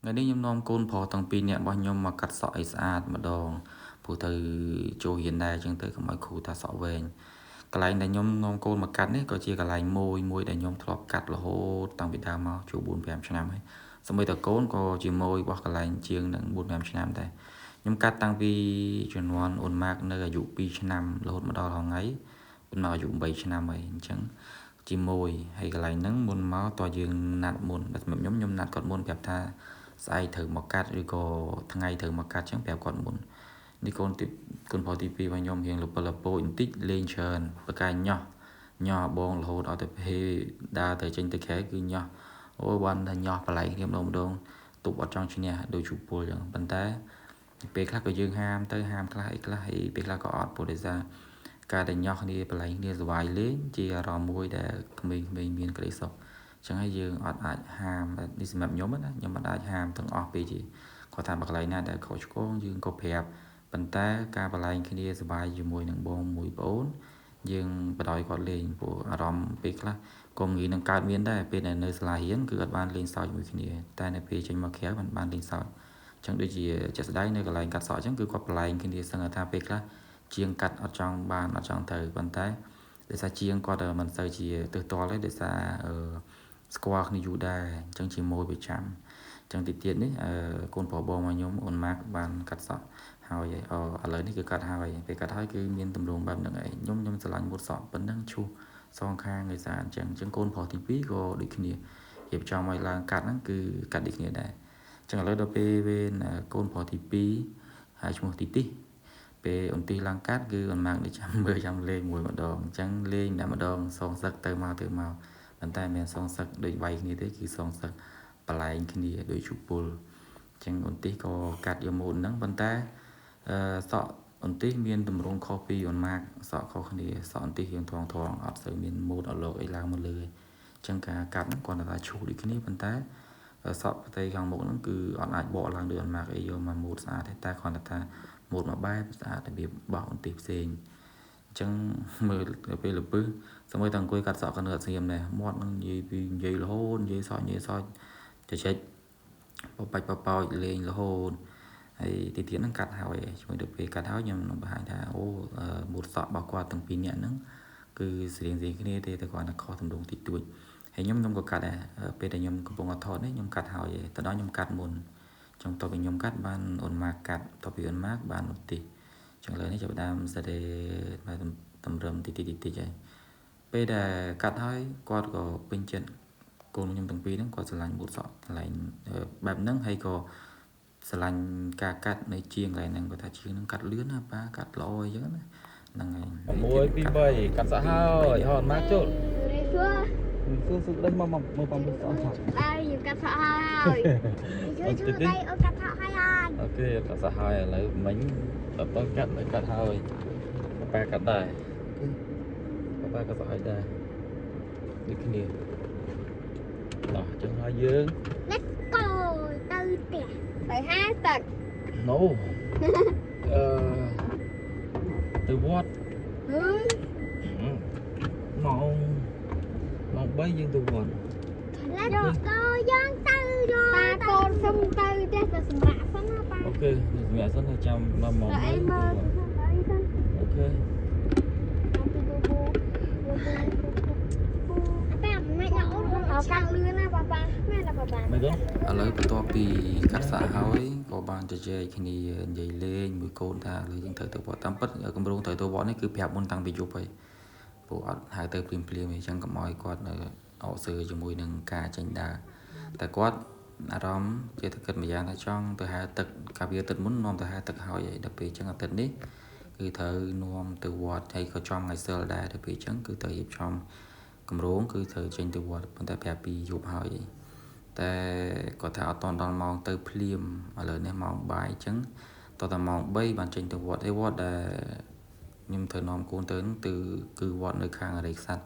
ngày đi nhom nom côn phò tầng pin nè bao nhom mà cắt sỏi sạch mà đòn phụ từ chỗ hiện đại chẳng tới không ai khu ta sọ về cái lại này nhom nom côn mà cắt ấy có chia cái lại môi môi để nhom thọp cắt là hô tăng bị đau mau chỗ buồn phèm cho năm ấy xong bây giờ côn có chỉ môi hoặc cái lại chiêng đừng buồn phèm cho năm đây nhom cắt tăng vi chuyển hoàn ổn mạc nơi dụ pi cho năm là hốt mà đo hàng ấy bên nào dụ 7 cho năm ấy chẳng chỉ môi hay cái lại nắng muôn máu to dương nạt muôn đặt mầm nhóm nhom nạt còn muôn phèm tha sai thử một cát rồi có thằng ngày thử một cát chẳng bèo còn muốn đi con phò tivi và nhom hiện lục là po in tích lên trơn và cái nhỏ nhỏ bong là hồ đó tập he đa tới trên tới khé cứ nhỏ ô ban là nhỏ và lại thêm đồng đồng tụ ở trong trên nhà đôi chụp bùi chẳng bàn tay bê khác có dương ham tới ham cái bê khác có ọt bùi để ra cái để nhỏ đi và lại đi vài lên chỉ rò môi để mình miền cái đấy xong chẳng hay dương ọt ai ham đi xem nhóm á nhưng mà ai ham thằng ọt bị gì có thằng bạc lại nè để khẩu chú dương có phèp bàn tay cái bạc lại khi đi vài dùng môi nâng bông mùi bốn dương bắt đầu gọi lên của ròm bị là cùng nghĩ nâng cao miền đây bên này nơi là hiến cứ ban lên sau những khi này tai này phía trên mà khéo ban lên sau chẳng đôi gì chết đấy nơi cái lại cắt sỏi chẳng cứ quặp lại khi đi sang người ta biết là chiên cắt ở trong bàn ở trong thời bàn tay để sa chiên qua đời mình sợi chỉ từ to lấy để sa squat như dù đây chẳng chỉ môi bị chạm chẳng tiết tiết đấy côn phò bò mà nhóm ổn mát bàn cắt sỏi hao vậy ở lấyนี่คือการหาvậy vềการหาคือមានតម្រងបែបហ្នឹងឯងខ្ញុំស្រឡាញ់មុតសក់ប៉ុណ្ណឹងឈូសងខាងឯសាអញ្ចឹងកូនប្រុសទី2ក៏ដូចគ្នារៀបចំឲ្យឡើងកាត់ហ្នឹងគឺកាត់ដូចគ្នាដែរអញ្ចឹងឥឡូវដល់ពេលវិញកូនប្រុសទី2ហើយឈ្មោះទីទីពេលអ៊ុនទីឡើងកាត់គឺអនម៉ាក់ដូចចាំមើលចាំលេងមួយម្ដងអញ្ចឹងលេងតែម្ដងសងសឹកទៅមកប៉ុន្តែមិនមែនសងសឹកដូចវាយគ្នាទេគឺសងសឹកបលែងគ្នាដូចជពុលអញ្ចឹងអ៊ុនទីក៏កាត់យកម៉ូនហ្នឹងប៉ុន្តែសក់អន្ទិះមានតម្រងខុសពីអនម៉ាកសក់ខុសគ្នាសក់អន្ទិះយើងថងអត់សូវមានម៉ូតអលោកអីឡើងមកលើអញ្ចឹងការកាត់ហ្នឹងគាត់ថាឈូសដូចគ្នាប៉ុន្តែសក់ផ្ទៃខាងមុខហ្នឹងគឺអត់អាចបកឡើងដូចអនម៉ាកអីយកមកម៉ូតស្អាតទេតែគាត់ថាម៉ូតមួយបែបស្អាតរបៀបបោះអន្ទិះផ្សេងអញ្ចឹងមើលទៅពេលលពឹសសម្បីតែអង្គុយកាត់សក់ក៏នៅអត់ស្ងៀមដែរមាត់ហ្នឹងនិយាយរហូតនិយាយសក់ចចេចបបាច់បបោចលេងរហូតហើយទីទៀតហ្នឹងកាត់ហើយជាមួយទៅពេលកាត់ហើយខ្ញុំនឹងបង្ហាញថាអូម៉ូតសក់របស់គាត់ទាំងពីរនាក់ហ្នឹងគឺស្រៀងគ្នាទេតែគាត់តែខុសទម្រង់តិចតួចហើយខ្ញុំក៏កាត់ដែរពេលដែលខ្ញុំកំពុងអត់ថតនេះខ្ញុំកាត់ហើយទៅដល់ខ្ញុំកាត់មុនចង់តទៅខ្ញុំកាត់បានអូនម៉ាកកាត់តពីអូនម៉ាកបាននោះទេចឹងលើនេះចាប់ដើមសេរីបានតម្រឹមតិចហើយពេលដែលកាត់ហើយគាត់ក៏ពេញចិត្តកូនខ្ញុំទាំងពីរហ្នឹងគាត់ស្រឡាញ់ម៉ូតសក់កន្លែងបែបហ្នឹងហើយក៏ស្រឡាញ់ការកាត់នៅជាងកន្លែងហ្នឹងគាត់ថាជាងហ្នឹងកាត់លឿនណាប៉ាកាត់ល្អអញ្ចឹងណាហ្នឹងហើយ1 2 3កាត់សក់ហើយហត់មកចូលសួរដល់មកបំសក់អត់ដែរយើងកាត់សក់ហើយជួយដៃអូកាត់សក់ហើយអូខេកាត់សក់ហើយឥឡូវមិញដល់ទៅកាត់ហើយប៉ាកាត់ដែរប៉ាកាត់សក់ហើយដែរដូចគ្នាដល់អញ្ចឹងហើយយើង Let's go ទៅផ្ទះទៅហាទឹក No ទៅវត្តម៉ោង3យើងទៅវត្ត Let's go យើងទៅតាកូនសុំទៅផ្ទះទៅសម្រាប់សិនណាប៉ាអូខេសម្រាប់សិនចាំមកម៉ោង3អូខេកាត់លឿនណាប៉ាមែនទេប៉ាមិនទេឥឡូវបន្ទាប់ពីកាត់សាក់ហើយក៏បានជជែកគ្នានិយាយលេងមួយកូនថាលើយើងត្រូវទៅវត្តតាមពិតគម្រោងត្រូវទៅវត្តនេះគឺប្រាប់មុនតាំងពីយប់ហើយព្រោះអត់ហៅទៅភ្លាមអញ្ចឹងកុំឲ្យគាត់នៅអោសើជាមួយនឹងការចេញដើរតែគាត់អារម្មណ៍ជាតែគិតម្យ៉ាងថាចង់ទៅហៅទឹកកាលវាទឹកមុននាំទៅហៅទឹកហើយដល់ពេលអញ្ចឹងអាទិត្យនេះគឺត្រូវនាំទៅវត្តហើយក៏ចំថ្ងៃសិលដែរដល់ពេលអញ្ចឹងគឺត្រូវរៀបចំគម្រោងគឺត្រូវចេញទៅវត្តប៉ុន្តែប្រាប់ពីយប់ហើយតែគាត់ថាអត់តន់ដល់ម៉ោងទៅភ្លាមឥឡូវនេះម៉ោងបាយអញ្ចឹងតតែម៉ោង3បានចេញទៅវត្តហើយវត្តដែលខ្ញុំត្រូវនាំកូនទៅហ្នឹងគឺវត្តនៅខាងអរិយស័ក្តិ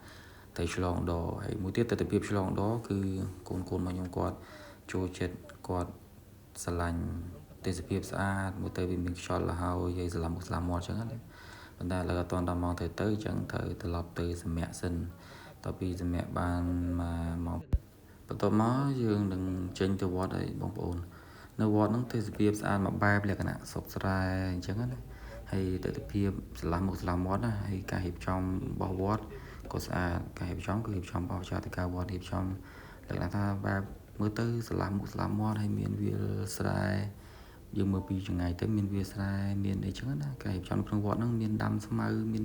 ទៅឆ្លងដរហើយមួយទៀតទិដ្ឋភាពឆ្លងដរគឺកូនរបស់ខ្ញុំគាត់ចូលចិត្តគាត់ស្រឡាញ់ទេសភាពស្អាតមួយទៅវាមានខ្យល់លហើយស្លាប់មុខស្លាប់មាត់អញ្ចឹងណាប៉ុន្តែឥឡូវអត់តន់ដល់ម៉ោងទៅអញ្ចឹងត្រូវត្រឡប់ទៅសម្រាកសិនតពីសម្រាប់បានមកបន្ទាប់មកយើងនឹងចេញទៅវត្តហើយបងប្អូន នៅវត្តហ្នឹងទេសភាពស្អាតមួយបែបលក្ខណៈសុខស្រែអញ្ចឹងណាហើយទិដ្ឋភាពឆ្លាស់មុខឆ្លាស់មាត់ណាហើយការរៀបចំរបស់វត្តក៏ស្អាតការរៀបចំគឺរៀបចំអស្ចារ្យតកាវត្តរៀបចំលក្ខណៈថាបែបមើលទៅឆ្លាស់មុខឆ្លាស់មាត់ហើយមានវាលស្រែយើងមើលពីចង្ងាយទៅមានវាលស្រែមានអីចឹងណាការរៀបចំក្នុងវត្តហ្នឹងមានដាំស្មៅមាន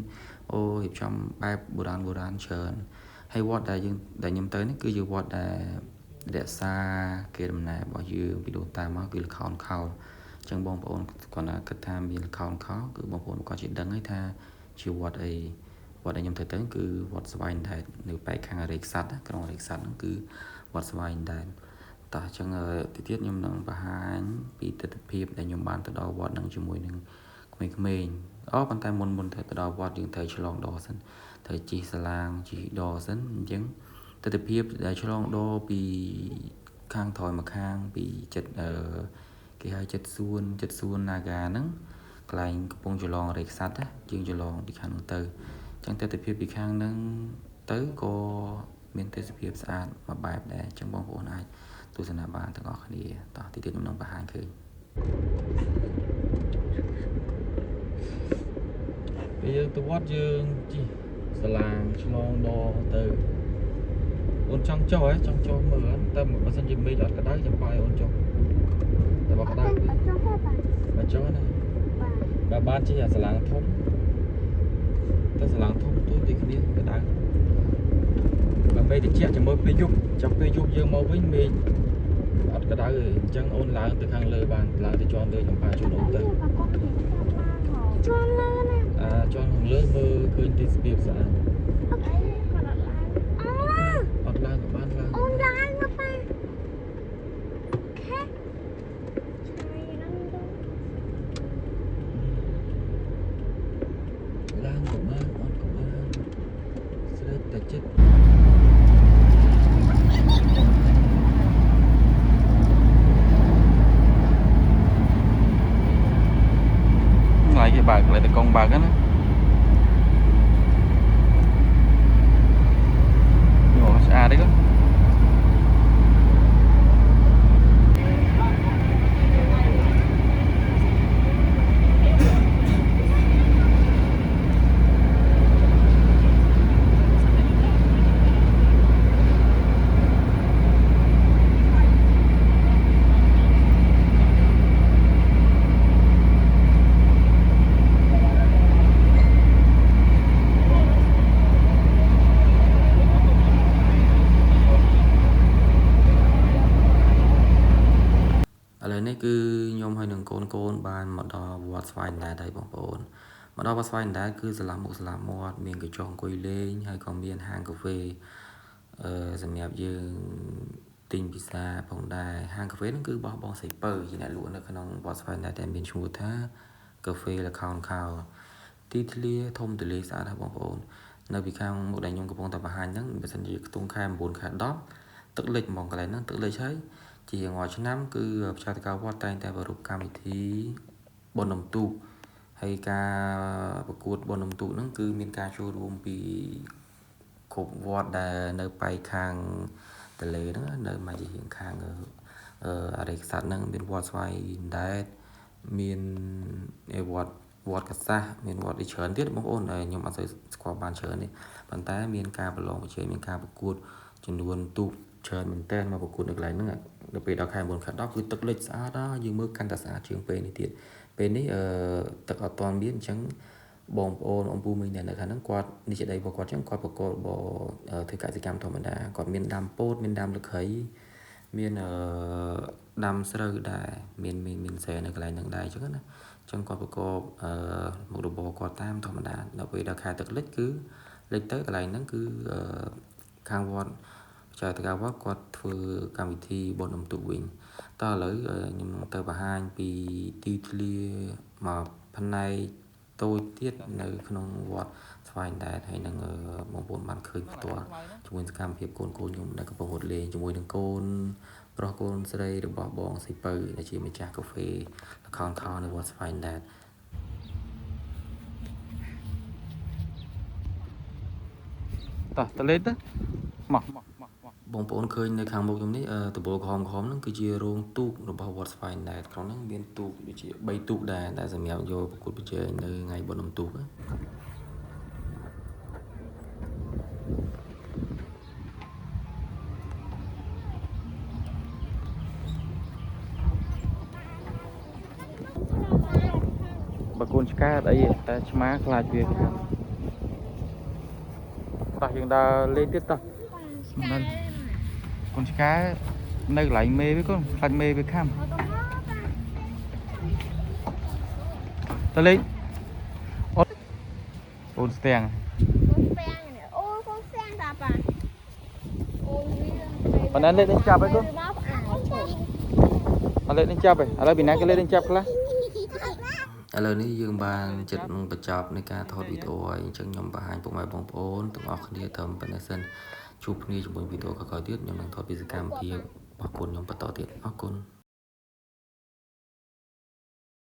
រៀបចំបែបបុរាណច្រើនហើយវត្តដែលខ្ញុំទៅនេះគឺជាវត្តដែលរក្សាគេដំណើររបស់យើងពីដូនតាមកគឺល្ខោនខោលអញ្ចឹងបងប្អូនគាត់ណាគិតថាមានល្ខោនខោលគឺបងប្អូនគាត់ជិះដឹងហើយថាជាវត្តអីវត្តដែលខ្ញុំទៅគឺវត្តស្វាយដែតនៅប៉ែកខាងរេកស័តក្រុងរេកស័តហ្នឹងគឺវត្តស្វាយដែតតោះអញ្ចឹងទីទៀតខ្ញុំនឹងបង្ហាញពីទស្សនវិជ្ជាដែលខ្ញុំបានទៅដល់វត្តហ្នឹងជាមួយនឹងក្មេងៗប៉ុន្តែមុនទៅដល់វត្តយើងត្រូវឆ្លងដសិនត្រូវជិះសាឡាងជិះដសិនអញ្ចឹងទស្សនវិជ្ជាដែលឆ្លងដពីខាងថយមកខាងពីចិត្តគេហៅចិត្តសួននាហ្គាហ្នឹងកន្លែងកំពង់ចលងរេកស័តយើងចលងពីខាងហ្នឹងទៅអញ្ចឹងទស្សនវិជ្ជាពីខាងហ្នឹងទៅក៏មានទេសភាពស្អាតមួយបែបដែរអញ្ចឹងបងប្អូនអាចទស្សនាបានទាំងអស់គ្នាតោះទីទៀតខ្ញុំនឹងបង្ហាញឃើញពេលយើងទៅវត្តយើងជិះសាឡាងឆ្លងដទៅអូនចង់ចុះចង់ចុះមើលតែបើសិនជាមេឃអត់ក្តៅចាំបាយអូនចុះតែបើក្តៅពេកបើចុះណាបើបានជិះអាសាឡាងធំតែសាឡាងធំទូទៅគ្នាក្តៅបើមេឃត្រជាក់ជាមួយពេលយប់ចាំពេលយប់យើងមកវិញមេឃអត់ក្តៅទេអញ្ចឹងអូនឡើងទៅខាងលើបានឡើងទៅជាន់លើចំប៉ាជូនអូនទៅជាន់លើណាជាន់ខាងលើមើលឃើញទេសភាពស្អាតអត់ឡើងក៏បានឡើងអូនឡើងមកប៉ាខេឡើងក៏បានអត់ក៏បានស្រេចតែចិត្តlại cái bạc lại là con bạc á nhỏ xa đấy cơនេះគឺខ្ញុំហើយនឹងកូនបានមកដល់វត្តស្វាយដែតហើយបងប្អូនមកដល់វត្តស្វាយដែតគឺស្លាប់មុខស្លាប់មាត់មានកញ្ចក់អង្គុយលេងហើយក៏មានហាងកាហ្វេសម្រាប់យើងទិញពិសាផងដែរហាងកាហ្វេហ្នឹងគឺបោះបងសៃពៅជាអ្នកលក់នៅក្នុងវត្តស្វាយដែតដែលមានឈ្មោះថាកាហ្វេល្ខោនខោលទីធ្លាធំទូលាយស្អាតហើយបងប្អូននៅពីខាងមុខដែលខ្ញុំកំពុងតែបង្ហាញហ្នឹងបើសិនជាខ្ទង់ខែ9ខែ10ទឹកលិចហ្មងកន្លែងហ្នឹងទឹកលិចហើយជារៀងរាល់ឆ្នាំគឺប្រជាតកាវត្តតែងតែប្រារព្ធកម្មវិធីបុណ្យនំទូកហើយការប្រកួតបុណ្យនំទូកហ្នឹងគឺមានការចូលរួមពីគ្រប់វត្តដែលនៅប៉ែកខាងទន្លេហ្នឹងនៅមកជារៀងខាងអរិយស័ក្តិហ្នឹងមានវត្តស្វាយដែតមានវត្តកសាសមានវត្តអីច្រើនទៀតបងប្អូនខ្ញុំអត់សូវស្គាល់បានច្រើនទេប៉ុន្តែមានការប្រឡងប្រជែងមានការប្រកួតចំនួនទូកច្រើនមែនតើមកប្រកួតនៅកន្លែងហ្នឹងដល់ពេលដល់ខែ9ខែ10គឺទឹកលិចស្អាតយើងមើលកាន់តែស្អាតជាងពេលនេះទៀតពេលនេះទឹកអត់ទាន់មានអញ្ចឹងបងប្អូនអំពូមីងនៅខាងហ្នឹងគាត់នេះជាដីរបស់គាត់អញ្ចឹងគាត់ប្រកបធ្វើកសិកម្មធម្មតាគាត់មានដាំពោតមានដាំលក្ខីមានដាំស្រូវដែរមានស្រែនៅកន្លែងហ្នឹងដែរអញ្ចឹងណាអញ្ចឹងគាត់ប្រកបមុខរបរគាត់តាមធម្មតាដល់ពេលដល់ខែទឹកលិចគឺលិចទៅកន្លែងហ្នឹងគឺខាងវត្តចៅតកាវត្តគាត់ធ្វើកម្មវិធីបុណ្យនំទូកវិញតើឥឡូវខ្ញុំទៅបង្ហាញពីទីធ្លាមកផ្នែកតូចទៀតនៅក្នុងវត្តស្វាយដែតហើយនឹងបងប្អូនបានឃើញផ្ទាល់ជាមួយសកម្មភាពកូនខ្ញុំដែលកំពុងរត់លេងជាមួយនឹងកូនប្រុសកូនស្រីរបស់បងសៃពៅដែលជាម្ចាស់កាហ្វេល្ខោនខោលនៅវត្តស្វាយដែតតោះតលេតមក បងប្អូនឃើញនៅខាងមុខខ្ញុំនេះតបខំហ្នឹងគឺជារោងទូករបស់វត្តស្វាយដែរក្នុងហ្នឹងមានទូកដូចជា3ទូកដែរដែលសម្រាប់យកប្រកួតប្រជែងនៅថ្ងៃបុណ្យនំទូកបើកូនឆ្កែអីតែឆ្មាខ្លាចវាខាងតោះយើងដើរលេងទៀតតោះមិនកូនឆ្កែនៅកន្លែងមេវាកូនខ្លាចមេវាខាំតលេងអូនស្ទាំងអូកូនស្ទាំងតាប៉ាអូវា ប៉ុណ្ណឹងលេងនឹងចាប់ហើយកូនអត់លេងនឹងចាប់ហើយឥឡូវពីណាគេលេងនឹងចាប់ខ្លះឥឡូវនេះយើងបានចិត្តនឹងបញ្ចប់នៃការថតវីដេអូហើយអញ្ចឹងខ្ញុំបង្ហាញពុកម៉ែបងប្អូនទាំងអស់គ្នាត្រឹមប៉ុណ្ណេះសិនជួបគ្នាជាមួយវីដេអូក្រោយៗទៀតខ្ញុំនឹងថតពីសកម្មភាពរបស់គុណខ្ញុំបន្តទៀតអរគុណ